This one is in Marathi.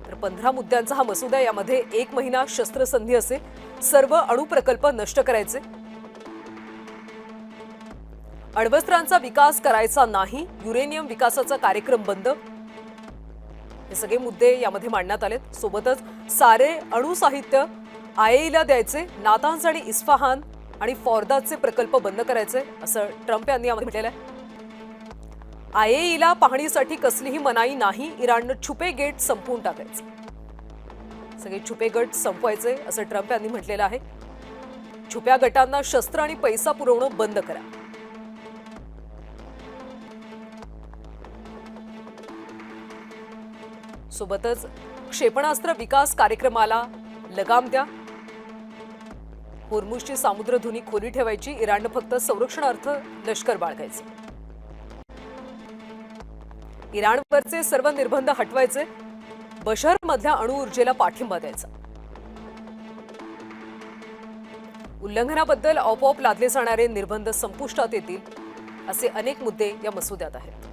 तर 15 मुद्द्यांचा हा मसुदा, यामध्ये 1 महिना शस्त्रसंधी असेल, सर्व अणुप्रकल्प नष्ट करायचे, अण्वस्त्रांचा विकास करायचा नाही, युरेनियम विकासाचा कार्यक्रम बंद, हे सगळे मुद्दे यामध्ये मांडण्यात आलेत। सोबतच सारे अणु साहित्य आयएईला द्यायचे, नातांज आणि इस्फहान आणि फॉर्दाचे प्रकल्प बंद करायचे, असं ट्रम्प यांनी यामध्ये म्हटलेलं आहे। आयएईला पाहणीसाठी कसलीही मनाई नाही, इराणनं छुपे गेट संपवून टाकायचे, सगळे छुपे गट संपवायचे, असं ट्रम्प यांनी म्हटलेलं आहे। छुप्या गटांना शस्त्र आणि पैसा पुरवणं बंद करा। सोबतच क्षेपणास्त्र विकास कार्यक्रमाला लगाम द्या, होर्मुझची सामुद्रधुनी खोली ठेवायची, इराणनं फक्त संरक्षणार्थ लष्कर बाळगायचं, इराणवरचे सर्व निर्बंध हटवायचे, बशरमधल्या अणुऊर्जेला पाठिंबा द्यायचा, उल्लंघनाबद्दल आपोआप लादले जाणारे निर्बंध संपुष्टात येतील, असे अनेक मुद्दे या मसुद्यात आहेत।